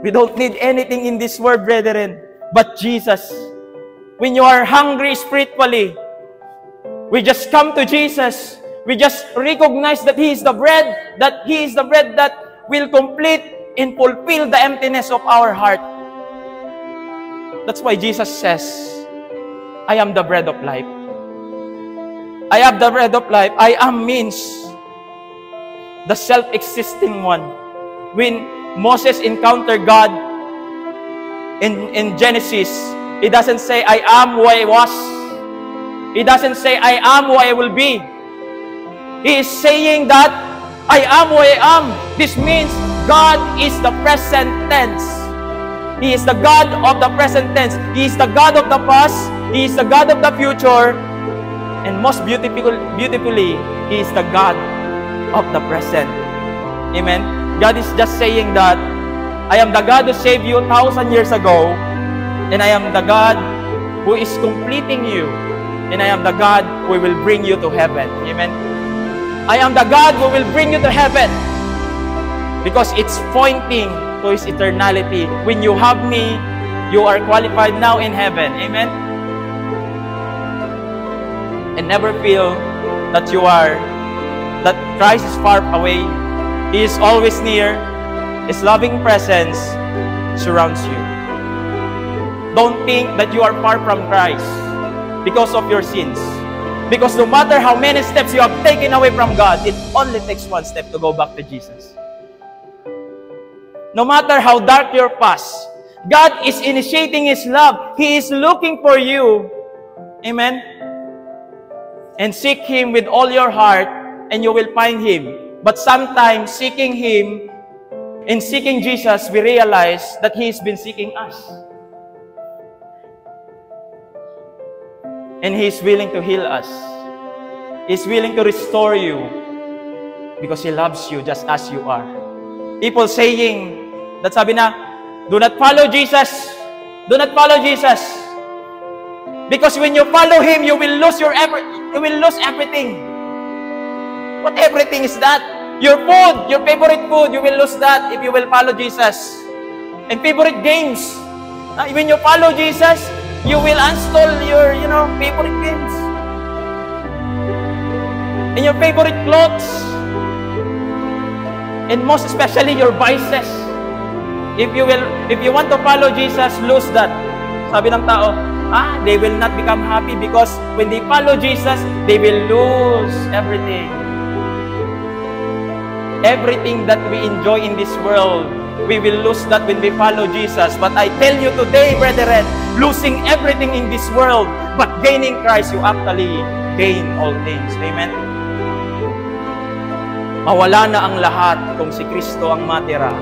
We don't need anything in this world, brethren, but Jesus. When you are hungry spiritually, we just come to Jesus. We just recognize that He is the bread, that He is the bread that will complete and fulfill the emptiness of our heart. That's why Jesus says, I am the bread of life. I am the bread of life. I am means the self-existing one. When Moses encountered God in Genesis, he doesn't say, I am who I was. He doesn't say, I am who I will be. He is saying that, I am who I am. This means God is the present tense. He is the God of the present tense. He is the God of the past. He is the God of the future. And most beautifully, He is the God of the present. Amen? God is just saying that, I am the God who saved you 1,000 years ago, and I am the God who is completing you, and I am the God who will bring you to heaven. Amen? I am the God who will bring you to heaven, because it's pointing to His eternality. When you have me, you are qualified now in heaven. Amen? And never feel that that Christ is far away. He is always near. His loving presence surrounds you. Don't think that you are far from Christ because of your sins. Because no matter how many steps you have taken away from God, it only takes one step to go back to Jesus. No matter how dark your past, God is initiating His love. He is looking for you. Amen? And seek Him with all your heart, and you will find Him. But sometimes, seeking Him, in seeking Jesus, we realize that He has been seeking us. And He is willing to heal us. He is willing to restore you because He loves you just as you are. People saying that sabi na, do not follow Jesus. Do not follow Jesus. Because when you follow Him, you will lose everything. What everything is that? Your food, your favorite food, you will lose that if you will follow Jesus. And favorite games. When you follow Jesus, you will uninstall your, favorite games. And your favorite clothes. And most especially your vices. If you want to follow Jesus, lose that. Sabi ng tao, they will not become happy because when they follow Jesus, they will lose everything. Everything that we enjoy in this world, we will lose that when we follow Jesus. But I tell you today, brethren, losing everything in this world, but gaining Christ, you actually gain all things. Amen? Mawala na ang lahat kung si Kristo ang matira.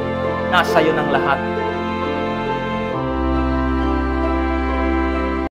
Nasa iyo ng lahat.